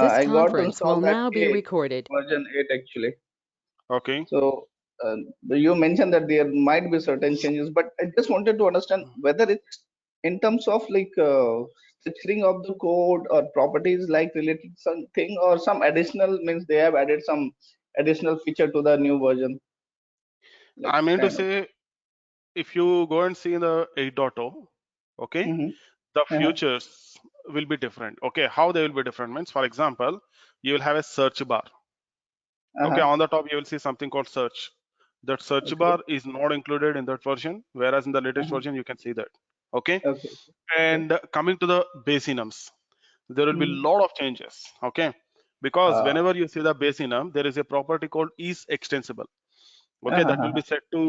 This I got to conference install will that now be 8 recorded. version 8 actually. Okay. So you mentioned that there might be certain changes, but I just wanted to understand whether it's in terms of like structuring of the code or properties like related to something or some additional means they have added some additional feature to the new version, like I mean to kind of. say, if you go and see the 8.0, okay, Mm-hmm. the Uh-huh. futures will be different. Okay, how they will be different means, for example, you will have a search bar. Okay, Uh-huh. on the top you will see something called search. That search Okay. bar is not included in that version, whereas in the latest Uh-huh. version you can see that. Okay, Okay. Okay. and coming to the base enums, there will be a Mm-hmm. lot of changes. Okay, because Uh, whenever you see the base enum, there is a property called is extensible. Okay, uh-huh. that will Uh-huh. be set to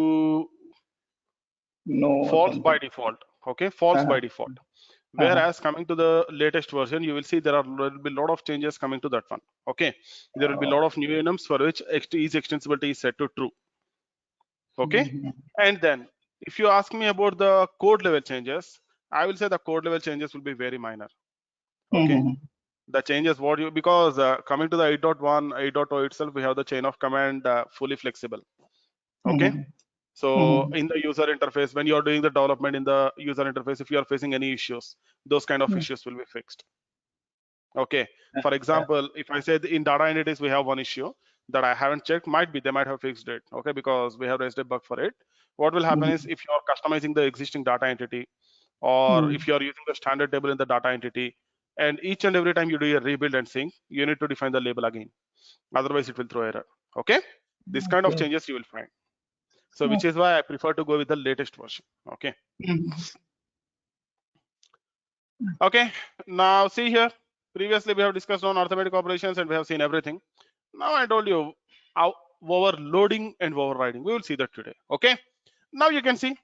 No or false by something. default. Okay, false Uh-huh. by default. Uh-huh. Whereas coming to the latest version, you will see there will be a lot of changes coming to that one. Okay, there will be a lot of new enums for which is extensibility is set to true. Okay, Mm-hmm. and then if you ask me about the code level changes, I will say the code level changes will be very minor. Okay, Mm-hmm. the changes what you, because coming to the 8.1 8.0 itself, we have the chain of command fully flexible. Okay, Mm-hmm. so Mm-hmm. in the user interface, when you are doing the development in the user interface, if you are facing any issues, those kind of issues will be fixed. Okay, for Yeah. example, if I said in data entities we have one issue that I haven't checked, might be they might have fixed it. Okay, because we have raised a bug for it. What will happen is Mm-hmm. if you are customizing the existing data entity, or if you are using the standard table in the data entity, and each and every time you do a rebuild and sync, you need to define the label again. Otherwise, it will throw error. Okay, this kind of Okay. changes you will find. So which Okay. is why I prefer to go with the latest version. Okay. Mhm. Okay. Now see here. Previously we have discussed on arithmetic operations and we have seen everything. Now I told you how overloading and overriding. We will see that today. Okay. Now you can see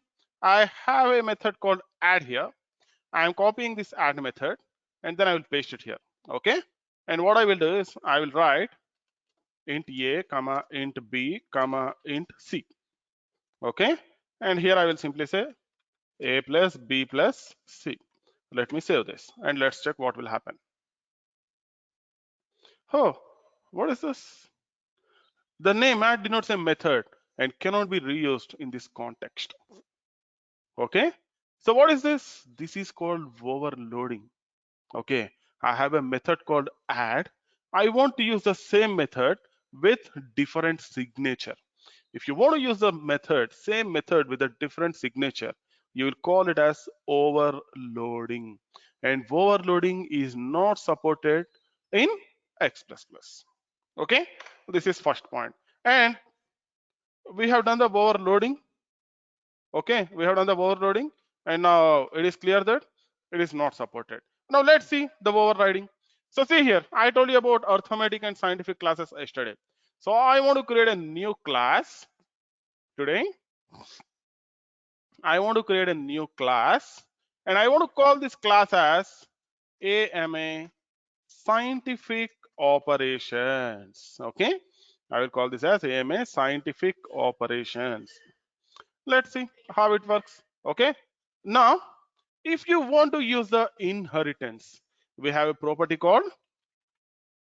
I have a method called add here. I am copying this add method and then I will paste it here. Okay. And what I will do is I will write int a comma int b comma int c. Okay. And here I will simply say a plus b plus c. Let me save this and let's check what will happen. Oh, what is this? The name add denotes a method and cannot be reused in this context. Okay, so what is this? This is called overloading. Okay, I have a method called add. I want to use the same method with different signature. If you want to use the method, same method with a different signature, you will call it as overloading. And overloading is not supported in X++. Okay, this is first point. And we have done the overloading. Okay, we have done the overloading, and now it is clear that it is not supported. Now let's see the overriding. So see here, I told you about arithmetic and scientific classes yesterday. So I want to create a new class today. I want to create a new class, and I want to call this class as AMA scientific operations. Okay, I will call this as AMA scientific operations. Let's see how it works. Okay, now if you want to use the inheritance, we have a property called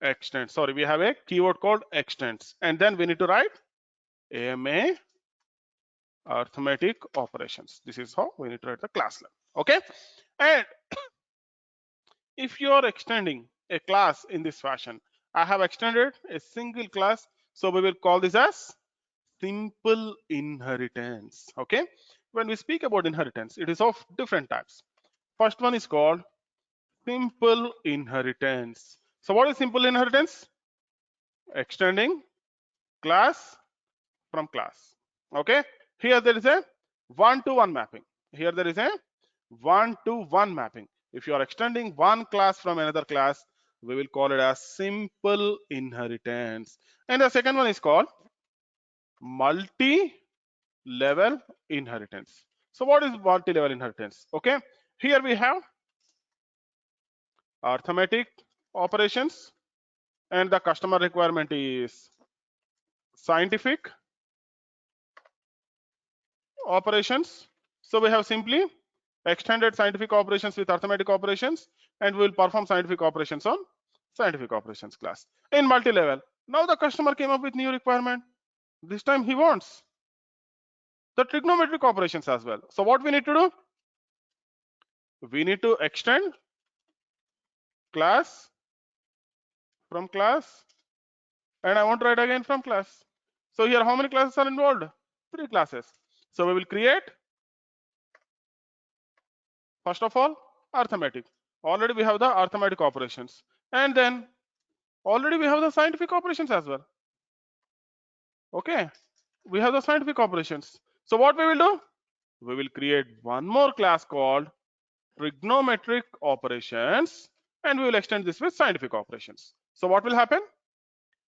extends. Sorry, we have a keyword called extends, and then we need to write AMA arithmetic operations. This is how we need to write the class level. Okay, and if you are extending a class in this fashion, I have extended a single class, so we will call this as simple inheritance. Okay, when we speak about inheritance, it is of different types. First one is called simple inheritance. So what is simple inheritance? Extending class from class. Okay, here there is a one-to-one mapping. Here there is a one-to-one mapping. If you are extending one class from another class, we will call it as simple inheritance. And the second one is called multi-level inheritance. So what is multi-level inheritance? Okay, here we have arithmetic operations, and the customer requirement is scientific operations. So we have simply extended scientific operations with arithmetic operations, and we will perform scientific operations on scientific operations class. In multi-level, now the customer came up with new requirement. This time he wants the trigonometric operations as well. So what we need to do? We need to extend class from class, and I want to write again from class. So here, how many classes are involved? 3 classes. So we will create, first of all, arithmetic. Already we have the arithmetic operations, and then already we have the scientific operations as well. Okay, we have the scientific operations. So what we will do? We will create one more class called trigonometric operations, and we will extend this with scientific operations. So what will happen?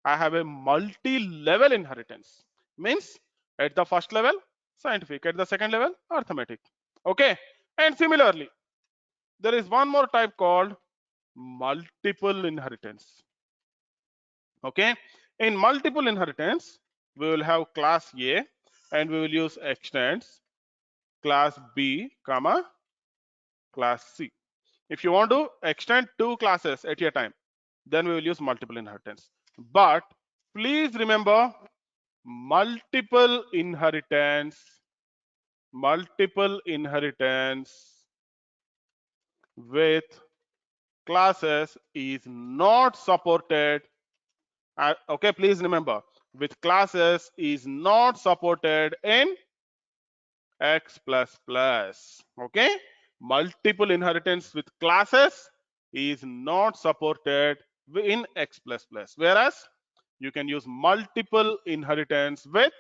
I have a multi-level inheritance. Means at the first level, scientific, at the second level, arithmetic. Okay, and similarly, there is one more type called multiple inheritance. Okay, in multiple inheritance, we will have class A, and we will use extends class B, comma class C. If you want to extend 2 classes at a time, then we will use multiple inheritance. But please remember, multiple inheritance with classes is not supported. Okay, please remember, with classes is not supported in X++. Okay, multiple inheritance with classes is not supported in X++, whereas you can use multiple inheritance with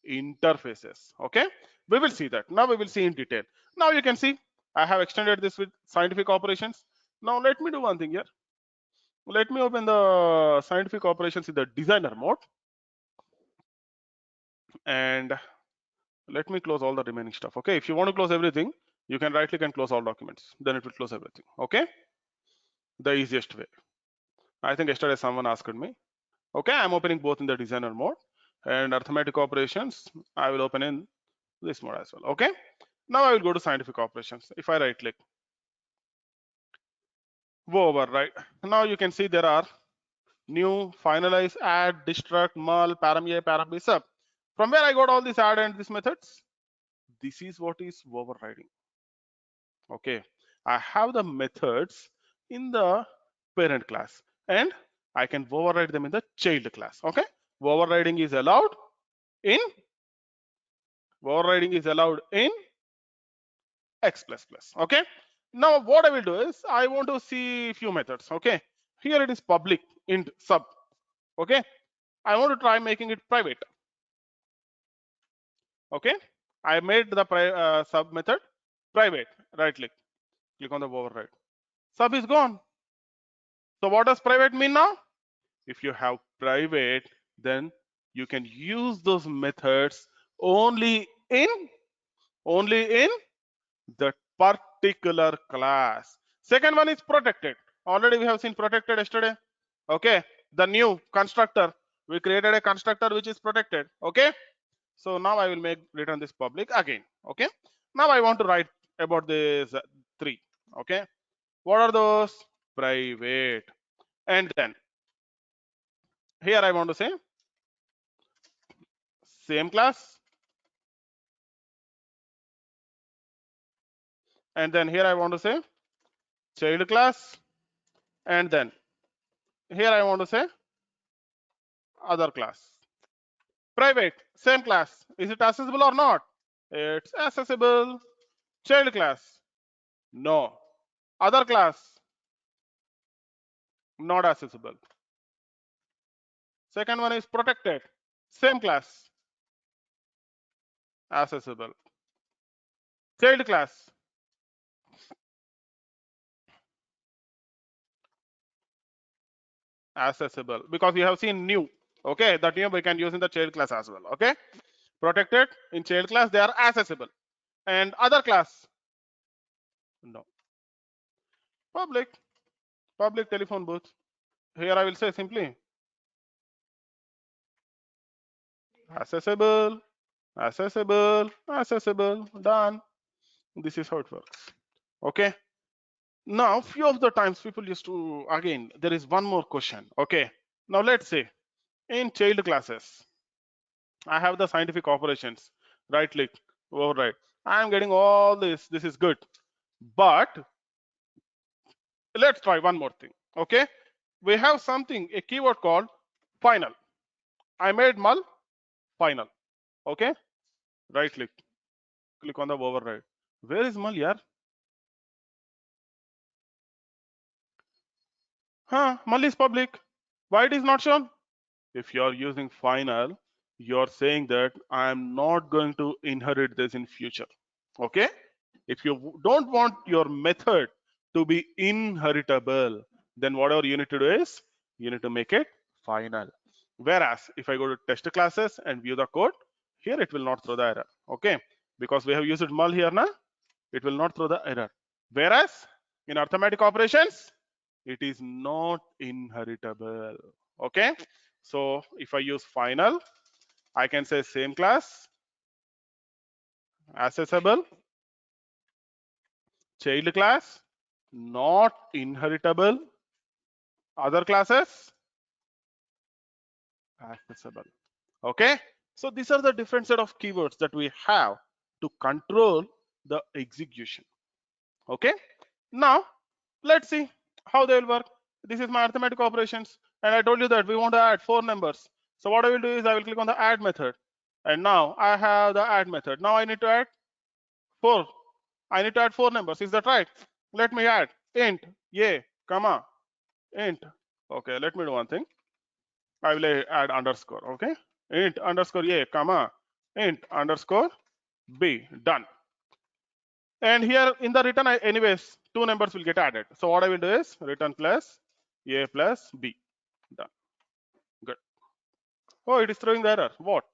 interfaces. Okay, we will see that. Now we will see in detail. Now you can see I have extended this with scientific operations. Now let me do one thing here. Let me open the scientific operations in the designer mode, and let me close all the remaining stuff. Okay, if you want to close everything, you can right click and close all documents, then it will close everything. Okay, the easiest way. I think yesterday someone asked me. Okay, I'm opening both in the designer mode, and arithmetic operations I will open in this mode as well. Okay, now I will go to scientific operations. If I right click, go over, right? Now you can see there are new, finalize, add, destruct, mul, param A, param B, sub. From where I got all these add and these methods? This is what is overriding. Okay, I have the methods in the parent class, and I can override them in the child class. Okay, overriding is allowed in X++. Okay, now what I will do is I want to see few methods. Okay, here it is public int sub. Okay, I want to try making it private. Okay, I made the sub method private. Right click on the override. Sub is gone. So what does private mean now? If you have private, then you can use those methods only in that particular class. Second one is protected. Already we have seen protected yesterday. Okay, the new constructor, we created a constructor which is protected. Okay, so now I will return this public again. Okay, now I want to write about this 3. Okay, what are those? Private. And then here I want to say same class, and then here I want to say child class, and then here I want to say other class. Private, same class. Is it accessible or not? It's accessible. Child class, no. Other class, not accessible. Second one is protected, same class, accessible. Child class, accessible, because we have seen new. Okay, that new we can use in the child class as well. Okay, protected in child class, they are accessible. And other class, no. Public telephone booth. Here I will say simply accessible, accessible, accessible. Done. This is how it works. Okay, Now, few of the times people used to, again, there is one more question. Okay. Now let's say in child classes, I have the scientific operations, right click, override. I am getting all this. This is good. But let's try one more thing. Okay. We have something, a keyword called final. I made null final. Okay. Right click, click on the override. Where is null, yaar? Huh, null is public. Why it is not shown? If you are using final, you are saying that I am not going to inherit this in future. Okay. If you don't want your method to be inheritable, then whatever you need to do is you need to make it final. Whereas if I go to test classes and view the code, here it will not throw the error. Okay, because we have used null here now, it will not throw the error. Whereas in arithmetic operations, it is not inheritable. Okay, so if I use final, I can say same class, accessible, child class, not inheritable, other classes, accessible. Okay, so these are the different set of keywords that we have to control the execution. Okay, now let's see how they will work. This is my arithmetic operations, and I told you that we want to add 4 numbers. So what I will do is I will click on the add method, and now I have the add method. Now I need to add 4. I need to add 4 numbers. Is that right? Let me add int a comma int. Okay, let me do one thing. I will add underscore. Okay, int underscore a comma int underscore b. Done. And here in the return, anyways, 2 numbers will get added. So what I will do is return plus a plus b. Done. Good. Oh, it is throwing the error. What?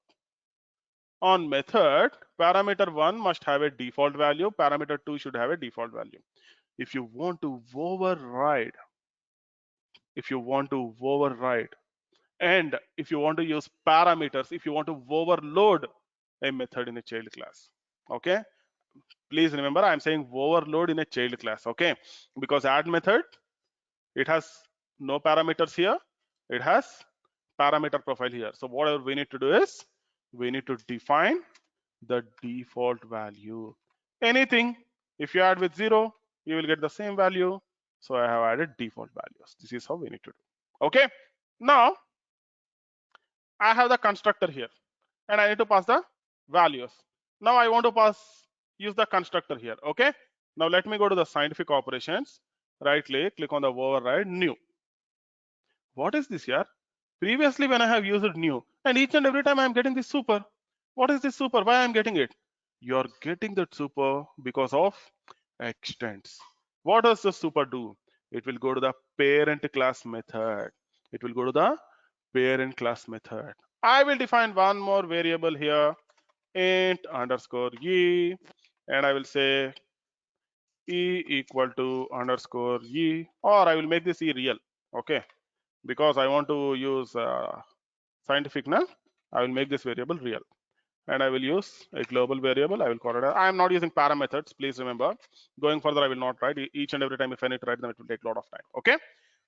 On method, parameter 1 must have a default value. Parameter 2 should have a default value. If you want to override, and if you want to use parameters, if you want to overload a method in a child class, okay, please remember I am saying overload in a child class. Okay, because add method, it has no parameters here, it has parameter profile here. So whatever we need to do is we need to define the default value. Anything, if you add with 0, you will get the same value. So I have added default values. This is how we need to do. Okay, now I have the constructor here, and I need to pass the values. Now I want to use the constructor here. Okay, now let me go to the scientific operations, right click on the override new. What is this here? Previously when I have used new, and each and every time I am getting this super. What is this super? Why I am getting it? You are getting that super because of extents. What does the super do? It will go to the parent class method. It will go to the parent class method. I will define one more variable here, int underscore e, and I will say e equal to underscore e, or I will make this e real. Okay, because I want to use scientific now, I will make this variable real, and I will use a global variable. I will call it. I am not using paramethods. Please remember. Going further, I will not write each and every time. If I need to write them, it will take a lot of time. Okay.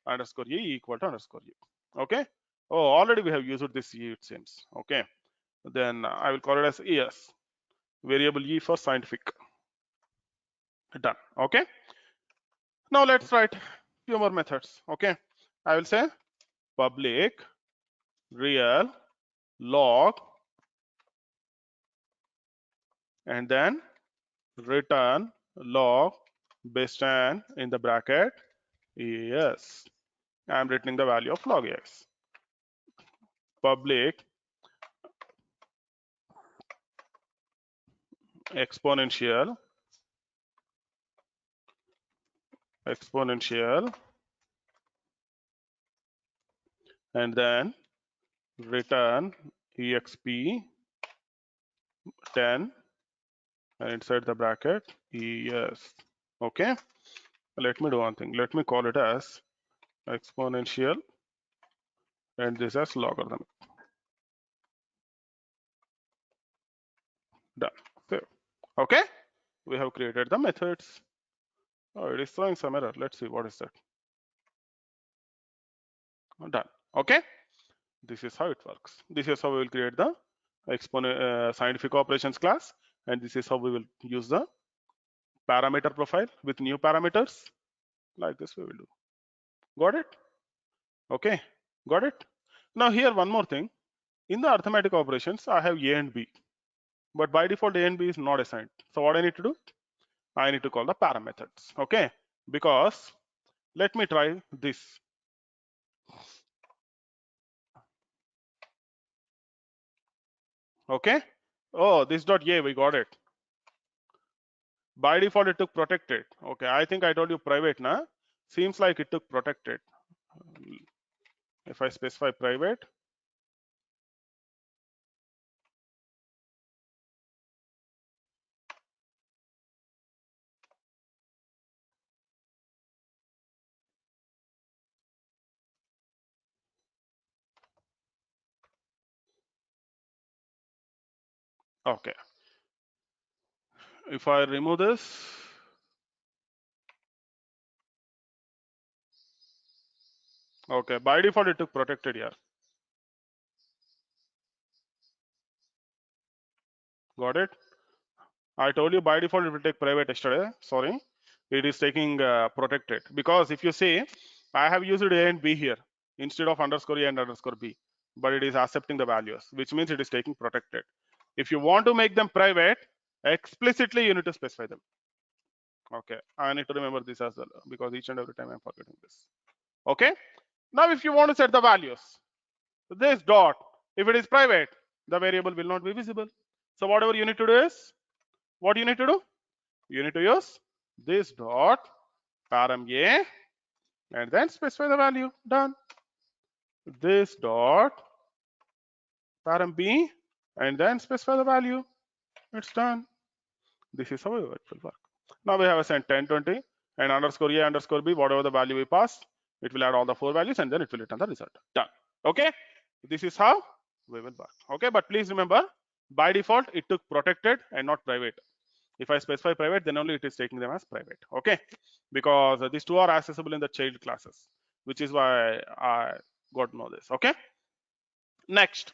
Underscore e equal to underscore e. Okay. Oh, already we have used this e. It seems. Okay. Then I will call it as es variable e for scientific. Done. Okay. Now let's write few more methods. Okay. I will say public real log and then return log based on in the bracket yes, I am returning the value of log x. Public exponential and then return exp 10 and inside the bracket yes. Okay, let me do one thing. Let me call it as exponential and this as logarithm. Done. So, okay, we have created the methods. Oh, it is throwing some error. Let's see what is that. Done. Okay. This is how it works. This is how we will create the scientific operations class, and this is how we will use the parameter profile with new parameters. Like this we will do. Got it? Okay. Got it? Now here one more thing. In the arithmetic operations, I have A and B, but by default A and B is not assigned. So what I need to do? I need to call the paramethods. Okay. Because let me try this. Okay. Oh, this dot A, we got it. By default, it took protected. Okay, I think I told you private, na? Seems like it took protected. If I specify private, okay. If I remove this, okay, by default, it took protected here. Got it? I told you by default, it will take private yesterday. Sorry, it is taking protected because if you see, I have used A and B here instead of underscore A and underscore B, but it is accepting the values, which means it is taking protected. If you want to make them private, explicitly you need to specify them. Okay, I need to remember this as well because each and every time I'm forgetting this. Okay, now if you want to set the values, this dot, if it is private, the variable will not be visible. So whatever you need to do is, what you need to do? You need to use this dot param A and then specify the value. Done. This dot param B and then specify the value. It's done. This is how it will work. Now we have assigned 10, 20 and underscore A underscore B, whatever the value we pass, it will add all the 4 values and then it will return the result. Done. Okay. This is how we will work. Okay. But please remember, by default, it took protected and not private. If I specify private, then only it is taking them as private. Okay. Because these two are accessible in the child classes, which is why I got to know this. Okay. Next.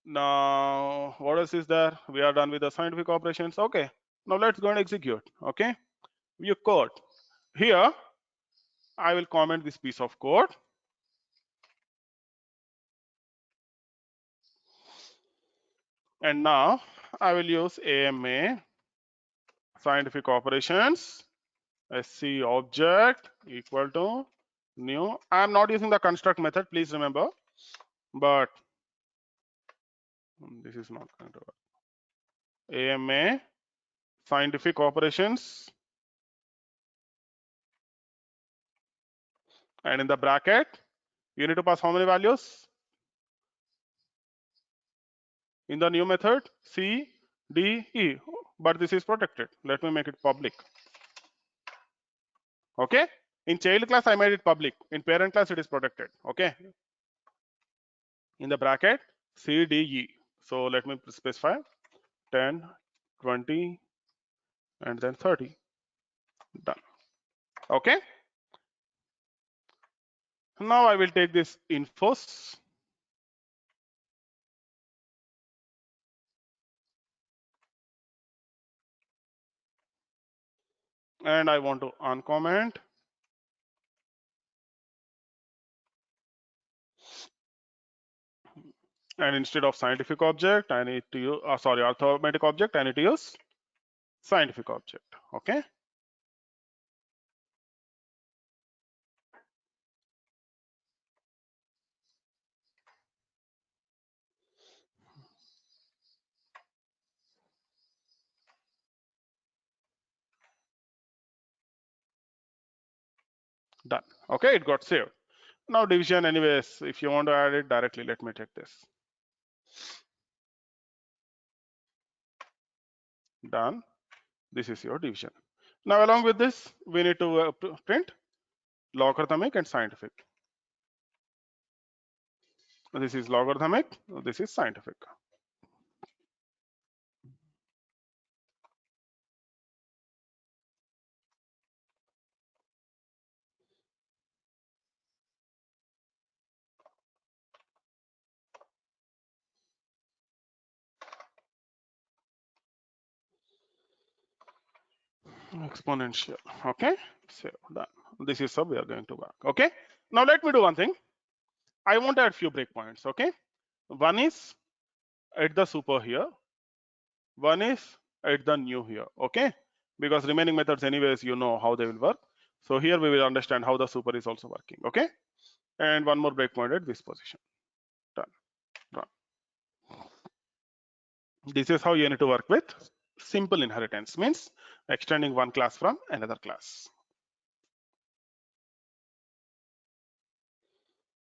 Now, what else is there? We are done with the scientific operations. Okay. Now let's go and execute. Okay. View code. Here, I will comment this piece of code. And now I will use AMA scientific operations SC object equal to new. I am not using the construct method, please remember, but this is not going to work. AMA scientific operations and in the bracket you need to pass how many values in the new method? C, D, E, but this is protected. Let me make it public. Okay, in child class I made it public, in parent class it is protected. Okay, in the bracket C, D, E. So let me specify 10, 20 and then 30. Done. Okay, now I will take this infos and I want to uncomment and instead of scientific object I need to use arithmetic object, I need to use scientific object. Okay, done. Okay, it got saved. Now division, anyways, if you want to add it directly, let me take this. Done. This is your division. Now along with this, we need to print logarithmic and scientific. This is logarithmic, this is scientific. exponential. Okay, so done. This is how we are going to work. Okay, now let me do one thing. I want to add few breakpoints. Okay, one is at the super here, one is at the new here. Okay, because remaining methods anyways you know how they will work. So here we will understand how the super is also working. Okay, and one more breakpoint at this position. Done. Done. This is how you need to work with simple inheritance, means extending one class from another class.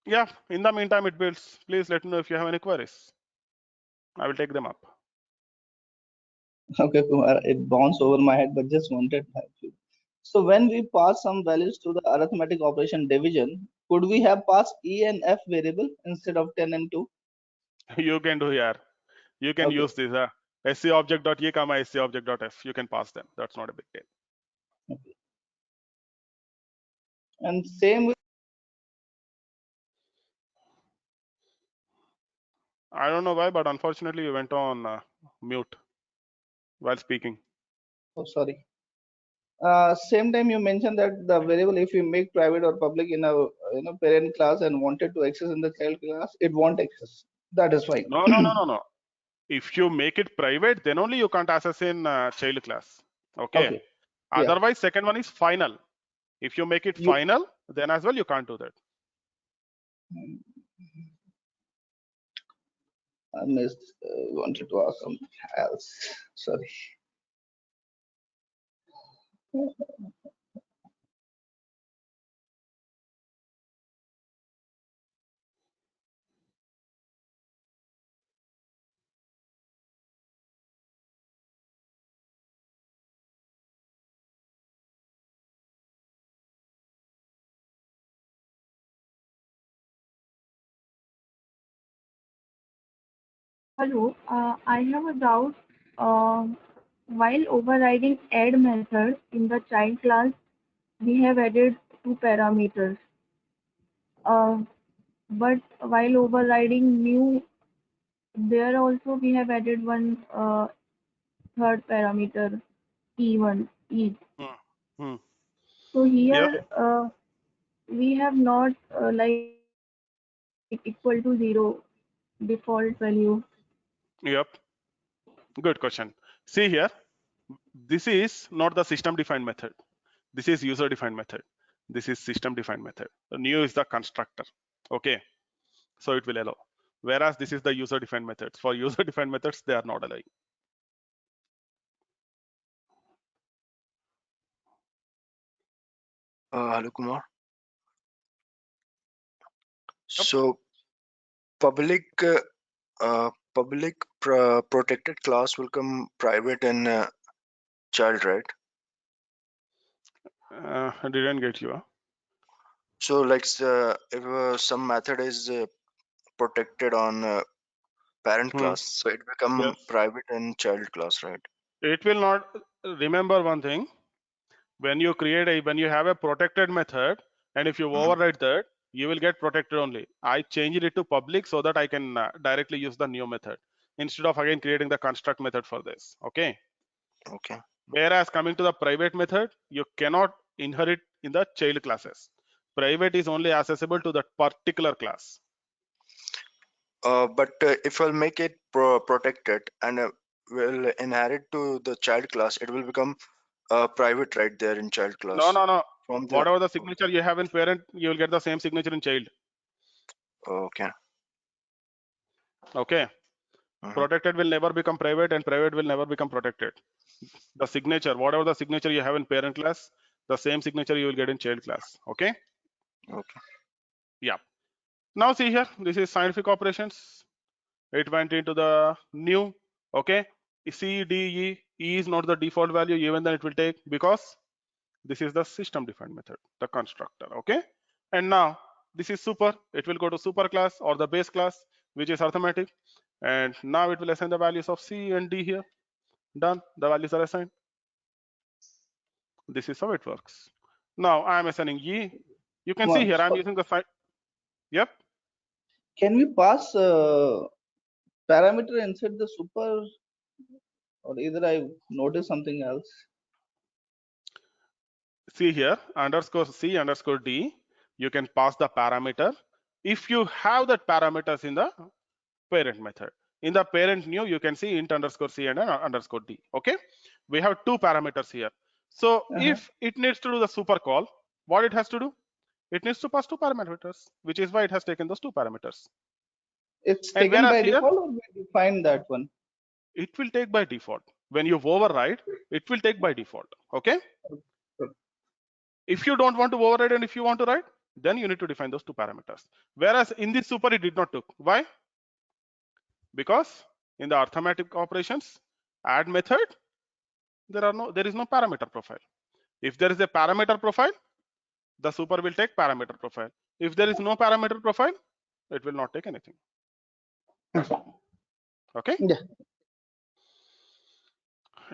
Yeah, in the meantime it builds. Please let me know if you have any queries. I will take them up. Okay, Kumar, it bounced over my head, but just wanted to help you. So when we pass some values to the arithmetic operation division, could we have passed E and F variable instead of 10 and 2? You can do here. You can Okay. use this scobject.e comma scobject.f. You can pass them. That's not a big deal. Okay. And same with, I don't know why, but unfortunately you went on mute while speaking. oh, sorry. Same time you mentioned that the variable, if you make private or public in a parent class and wanted to access in the child class, it won't access. That is fine. No, no, no, no, no. If you make it private, then only you can't access in child class. Okay. Okay. Yeah. Otherwise, second one is final. If you make it You final, then as well you can't do that. I missed. Wanted to ask something else. Sorry. Hello, I have a doubt. While overriding add method in the child class, we have added two parameters. Uh, but while overriding new, there also we have added one third parameter, E1, E. Hmm. Hmm. So Yep. here we have not like equal to 0 default value. Yep. Good question. See here, this is not the system defined method. This is user defined method. This is system defined method. The new is the constructor. Okay. So it will allow. Whereas this is the user defined methods. For user defined methods, they are not allowing. Hello, Kumar. Yep. So public protected class will come private and child, right? I didn't get you. So like if some method is protected on parent Hmm. class, so it become Yes. private and child class, right? It will not. Remember one thing. When you create when you have a protected method, and if you Mhm. override that, you will get protected only. I changed it to public so that I can directly use the new method instead of again creating the construct method for this. Okay. Okay. Whereas coming to the private method, you cannot inherit in the child classes. Private is only accessible to that particular class. But if I'll make it protected and will inherit to the child class, it will become private right there in child No, class no, no. from the. Whatever the signature you have in parent, you will get the same signature in child. Okay. Okay. Mhm. Protected will never become private, and private will never become protected. The signature, whatever the signature you have in parent class, the same signature you will get in child class. Okay. Okay. Yeah. Now see here, this is scientific operations. It went into the new. Okay. C, D, E. E is not the default value, even then it will take, because this is the system defined method, the constructor. Okay. And now this is super. It will go to super class or the base class, which is arithmetic. And now it will assign the values of C and D here. Done. The values are assigned. This is how it works. Now I am assigning E. You can see Kumar, here I'm so using the site. Yep. can we pass parameter inside the super, or either I noticed something else? see here, underscore C underscore D, you can pass the parameter if you have that parameters in the parent method. In the parent new, you can see int underscore C and underscore D. Okay, we have two parameters here. So Uh-huh. if it needs to do the super call, what it has to do? It needs to pass two parameters, which is why it has taken those two parameters. It's And taken whereas by here, default, or we define that one? it will take by default. When you override, it will take by default. Okay. If you don't want to override and if you want to write, then you need to define those two parameters. Whereas in this super, it did not took. Why? Because in the arithmetic operations add method, there is no parameter profile. If there is a parameter profile, the super will take parameter profile. If there is no parameter profile, it will not take anything. Okay, Yeah.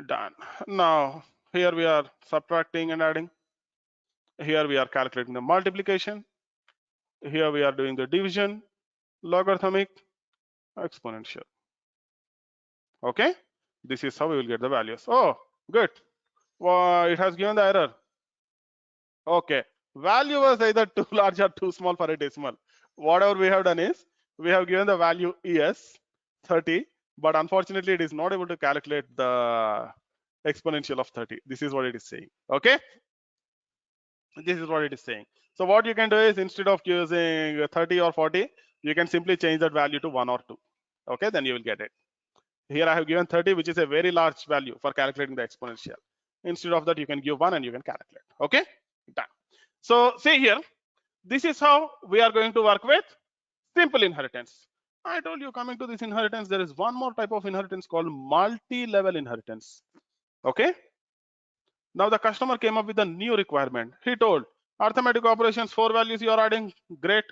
done. Now here we are subtracting and adding. Here we are calculating the multiplication. Here we are doing the division, logarithmic, exponential. Okay, this is how we will get the values. Oh, good. Well, it has given the error. Okay, value was either too large or too small for a decimal. Whatever we have done is we have given the value ES 30, but unfortunately it is not able to calculate the exponential of 30. This is what it is saying. Okay, this is what it is saying. So what you can do is instead of using 30 or 40, you can simply change that value to 1 or 2. Okay, then you will get it. Here I have given 30, which is a very large value for calculating the exponential. Instead of that, you can give 1 and you can calculate. Okay, done. So see here, this is how we are going to work with simple inheritance. I told you, coming to this inheritance, there is one more type of inheritance called multi-level inheritance. Okay, now the customer came up with a new requirement. He told arithmetic operations, 4 values you are adding, great.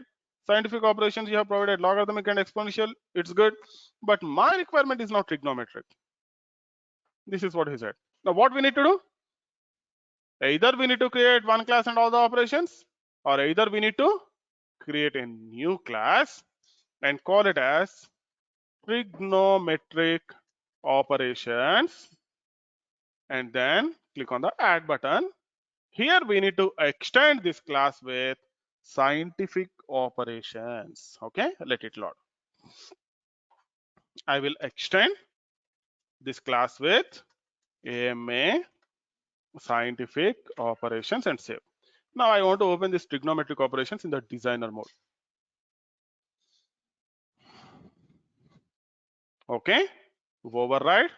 Scientific operations, you have provided logarithmic and exponential, it's good. But my requirement is now trigonometric. This is what he said. Now what we need to do? Either we need to create one class and all the operations, or either we need to create a new class and call it as trigonometric operations, and then click on the add button. Here we need to extend this class with scientific operations. Okay, let it load. I will extend this class with AMA scientific operations and save. Now I want to open this trigonometric operations in the designer mode. Okay, override.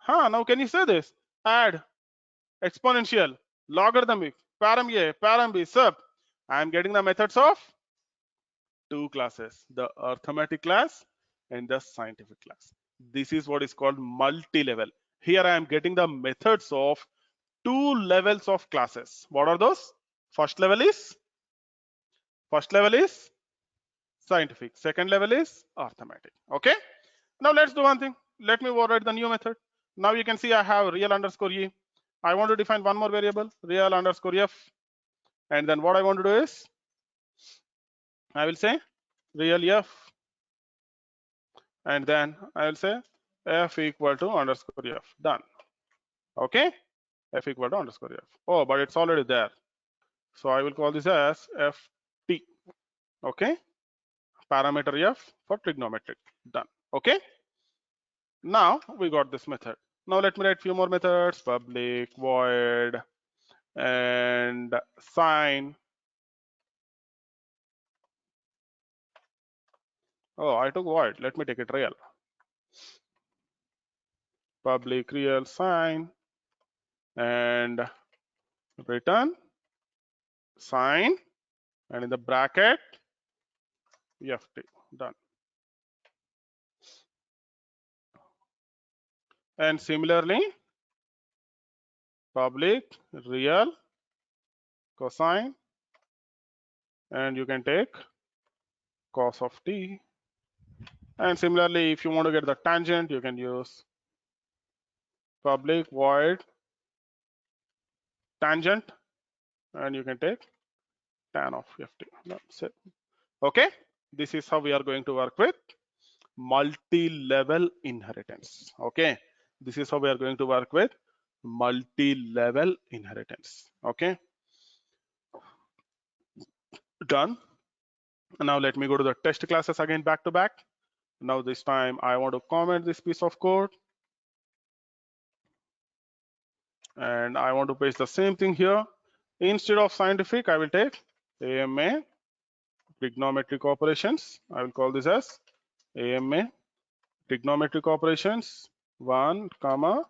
Now can you say this? Add exponential, logarithmic, param A, param B, sub. I am getting the methods of two classes, the arithmetic class and the scientific class. This is what is called multi-level. Here I am getting the methods of two levels of classes. What are those? First level is scientific. Second level is arithmetic. Okay. Now let's do one thing. Let me override the new method. Now you can see I have real underscore e. I want to define one more variable, real underscore f. And then what I want to do is I will say real f. And then I will say f equal to underscore f. Done. Okay. F equal to underscore f. Oh, but it's already there. So I will call this as ft. Okay. Parameter f for trigonometric. Done. Okay. Now we got this method. Now let me write few more methods. Public void and sign. Oh, I took void. Let me take it real. Public real sign and return sign, and in the bracket ft. Done. And similarly, public real cosine, and you can take cos of t. And similarly, if you want to get the tangent, you can use public void tangent, and you can take tan of ft. That's it. Okay, this is how we are going to work with multi-level inheritance. Okay, this is how we are going to work with multi-level inheritance. Okay, Done. Now let me go to the test classes again back to back. Now this time I want to comment this piece of code, and I want to paste the same thing here. Instead of scientific, I will take AMA trigonometric operations. I will call this as AMA trigonometric operations 1 comma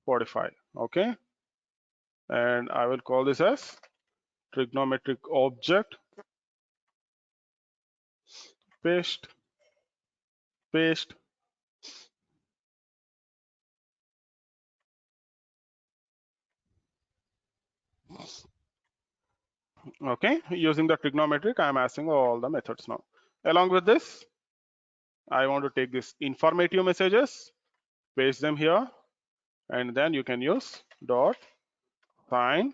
45. Okay, and I will call this as trigonometric object. Paste, paste. Okay, using the trigonometric, I am asking all the methods now. Along with this, I want to take this informative messages, paste them here, and then you can use dot sine,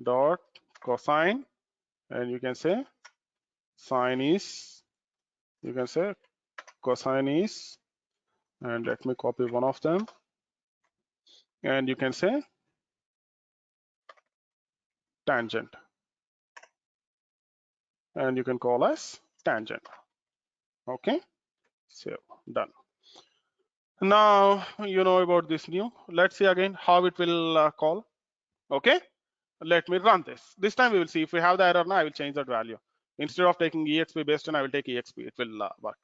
dot cosine, and you can say sine is, you can say cosine is, and let me copy one of them, and you can say tangent, and you can call as tangent. Okay, so done. Now you know about this new. Let's see again how it will call. Okay, let me run this. This time we will see if we have the error now. I will change that value. Instead of taking exp based on, I will take exp. It will work.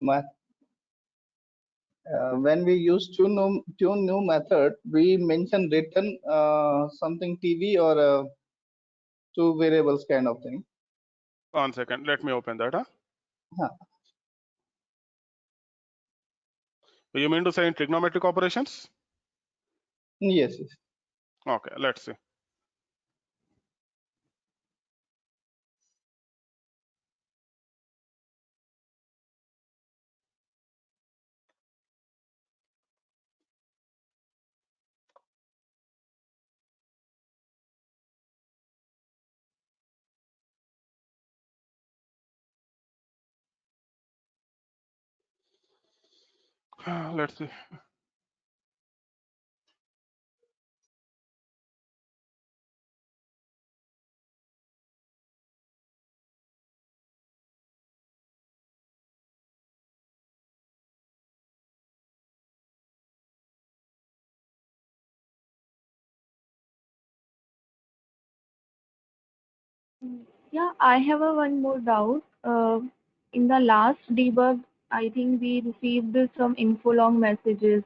Ma- when we use tune new method, we mention return something TV or two variables kind of thing. 1 second. Let me open that. Huh. You mean to say in trigonometric operations? Yes, yes. Okay, let's see. Let's see. Yeah, I have a one more doubt. In the last debug, I think we received some info long messages.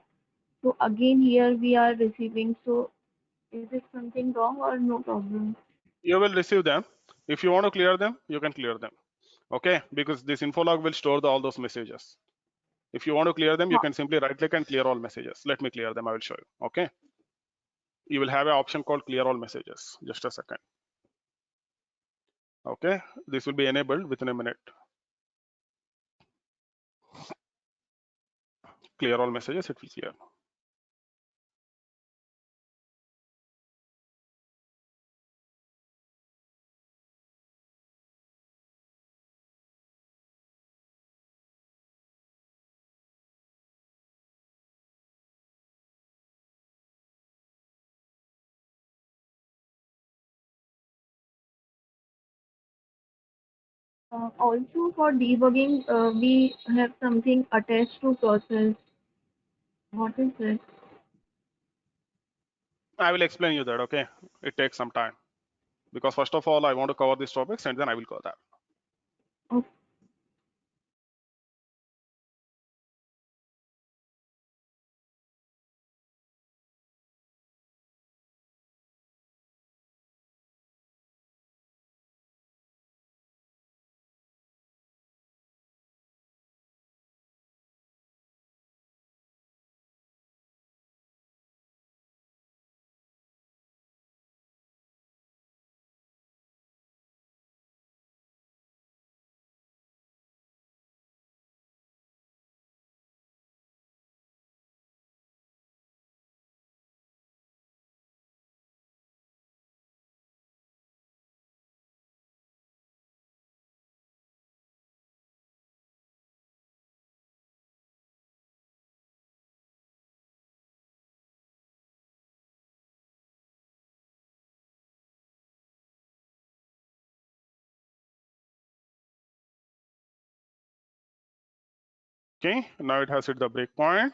So again here we are receiving. So is it something wrong or no problem? You will receive them. If you want to clear them, you can clear them. Okay, because this info log will store all those messages. If you want to clear them, you Huh. can simply right click and clear all messages. Let me clear them. I will show you. Okay. You will have an option called clear all messages. Just a second. Okay. This will be enabled within a minute. Clear all messages. It will clear. Also for debugging, we have something attached to process. What is it? I will explain you that. Okay. It takes some time because first of all, I want to cover these topics and then I will go that. Okay. Okay, now it has hit the breakpoint.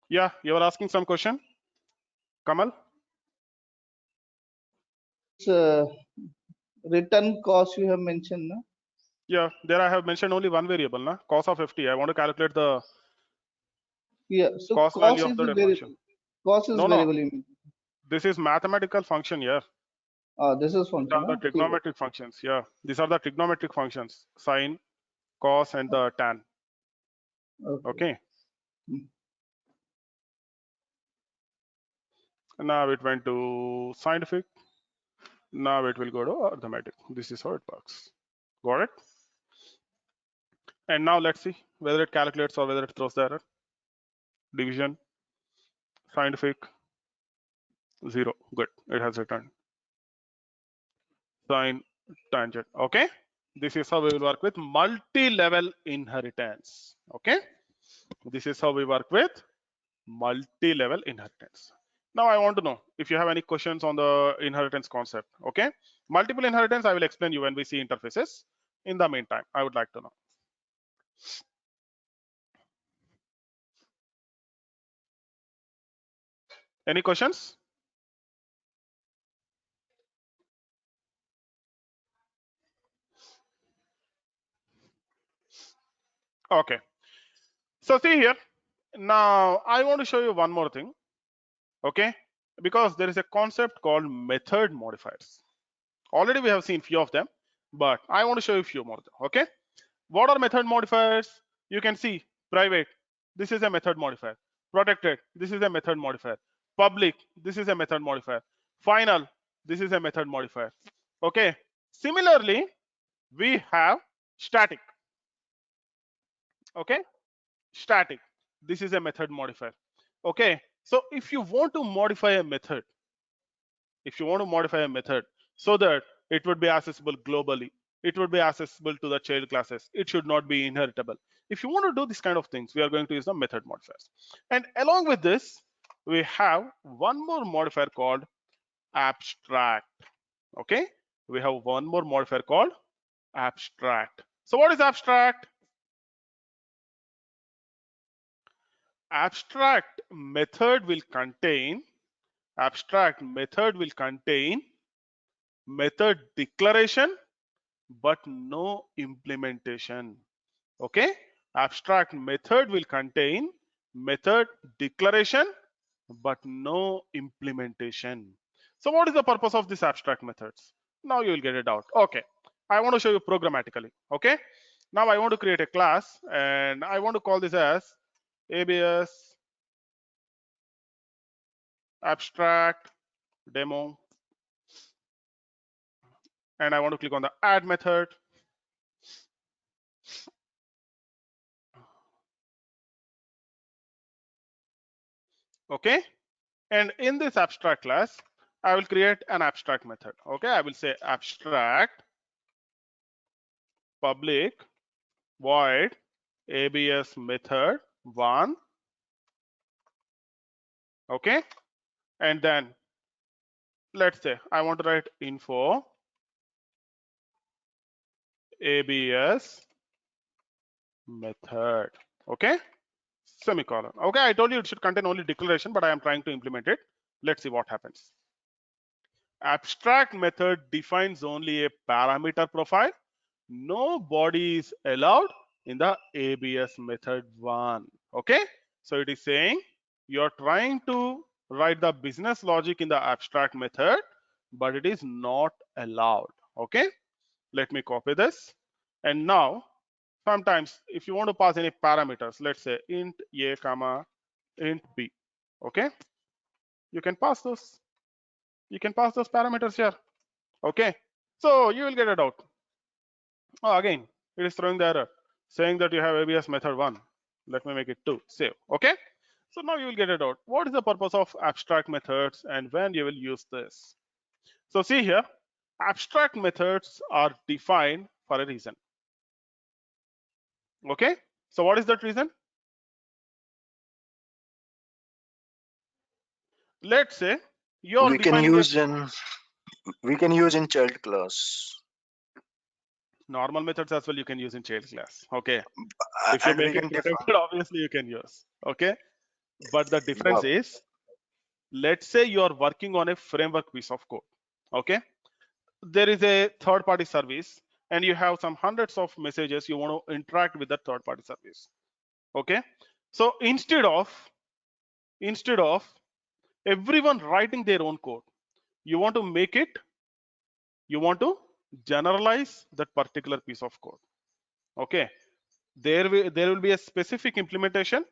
Yeah, you were asking some question, Kamal? Return cost you have mentioned, no? Yeah, there I have mentioned only one variable, na? Cost of FT. I want to calculate the Yeah. So cost value of the function. cost is No, no, variable. You mean. this is mathematical function here. This is These function, are the huh? trigonometric functions. Yeah, these are the trigonometric functions: sine, cos, and the tan. Okay. Okay. Hmm. Now it went to scientific. Now it will go to arithmetic. This is how it works. Got it? And now let's see whether it calculates or whether it throws the error. Division, scientific, 0. Good. It has returned. Sine, tangent. Okay. This is how we will work with multi-level inheritance. Okay. This is how we work with multi-level inheritance. Now I want to know if you have any questions on the inheritance concept. Okay. Multiple inheritance, I will explain you when we see interfaces. In the meantime, I would like to know. Any questions? Okay. So see here. Now I want to show you one more thing. Okay. Because there is a concept called method modifiers. Already we have seen few of them, but I want to show you a few more. Okay. What are method modifiers? You can see private. This is a method modifier. Protected. This is a method modifier. Public. This is a method modifier. Final. This is a method modifier. Okay. Similarly, we have static. Okay. Static. This is a method modifier. Okay. So if you want to modify a method, so that it would be accessible globally, it would be accessible to the child classes, it should not be inheritable. If you want to do this kind of things, we are going to use the method modifiers. And along with this, we have one more modifier called abstract. Okay, we have one more modifier called abstract. So what is abstract? Abstract method will contain method declaration but no implementation. Okay, abstract method will contain method declaration but no implementation. So what is the purpose of this abstract methods? Now you will get it out. Okay, I want to show you programmatically. Okay, now I want to create a class and I want to call this as ABS abstract demo, and I want to click on the add method. Okay, and in this abstract class, I will create an abstract method. Okay, I will say abstract public void abs method 1. Okay, and then let's say I want to write info abs method. Okay, semicolon. Okay, I told you it should contain only declaration, but I am trying to implement it. Let's see what happens. Abstract method defines only a parameter profile. No body is allowed in the abs method 1. Okay, so it is saying you are trying to write the business logic in the abstract method, but it is not allowed. Okay, let me copy this. And now sometimes if you want to pass any parameters, let's say int a comma int b. Okay, you can pass those parameters here. Okay, so you will get it out. Oh, again, it is throwing the error saying that you have ABS method 1. Let me make it 2. Save. Okay, so now you will get it out. What is the purpose of abstract methods and when you will use this? So see here, abstract methods are defined for a reason. Okay, so what is that reason? Let's say you are We can defining a use in child class. Normal methods as well you can use in child class. Okay. If you And we make it can protected, obviously you can use. Okay. But the difference wow. is, let's say you are working on a framework piece of code. Okay. There is a third party service and you have some hundreds of messages you want to interact with the third party service. Okay. So instead of everyone writing their own code, you want to make it, you want to generalize that particular piece of code. Okay. There will be a specific implementation,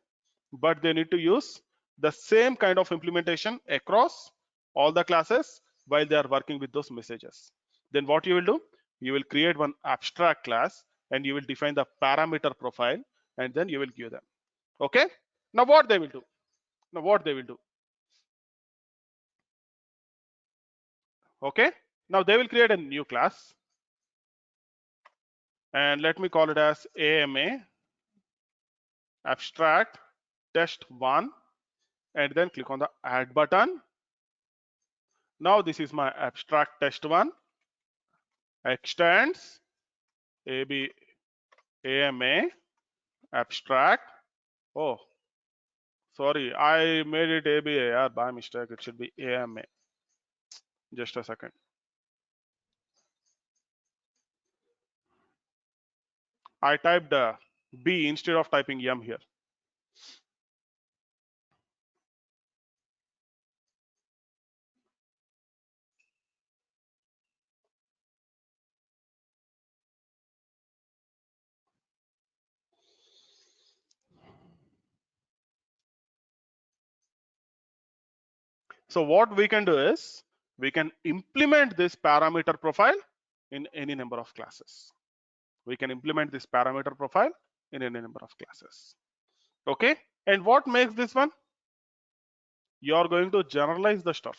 but they need to use the same kind of implementation across all the classes while they are working with those messages. Then what you will do, you will create one abstract class and you will define the parameter profile and then you will give them. Okay. Now what they will do, okay, now they will create a new class and let me call it as AMA abstract test1 and then click on the add button. Now this is my abstract test1 extends AMA abstract. Oh, sorry, I made it ABA by mistake. It should be AMA. Just a second. I typed B instead of typing M here. So what we can do is we can implement this parameter profile in any number of classes. We can implement this parameter profile in any number of classes. Okay. And what makes this one? You are going to generalize the stuff.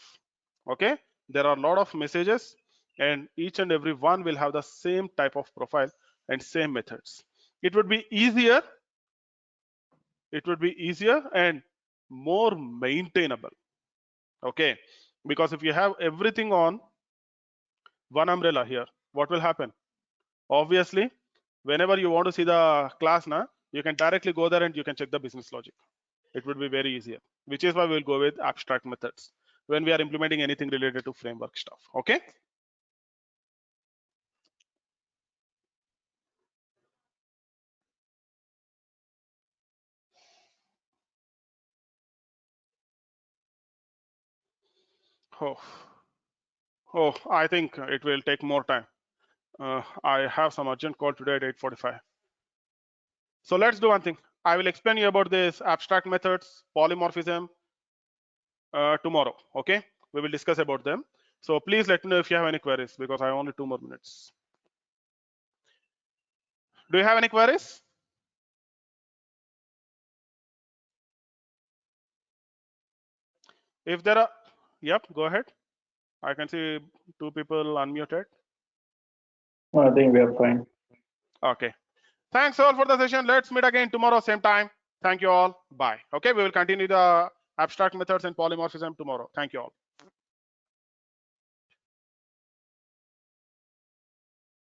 Okay. There are a lot of messages and each and every one will have the same type of profile and same methods. It would be easier. It would be easier and more maintainable. Okay. Because if you have everything on one umbrella here, what will happen? Obviously, whenever you want to see the class now, you can directly go there and you can check the business logic. It would be very easier, which is why we'll go with abstract methods when we are implementing anything related to framework stuff. Okay. Oh, I think it will take more time. I have some urgent call today at 8:45. So let's do one thing. I will explain you about this abstract methods, polymorphism tomorrow. Okay, we will discuss about them. So please let me know if you have any queries because I have only 2 more minutes. Do you have any queries? If there are, yep, go ahead. I can see 2 people unmuted. I think we are fine. Okay. Thanks all for the session. Let's meet again tomorrow, same time. Thank you all. Bye. Okay, we will continue the abstract methods and polymorphism tomorrow. Thank you all.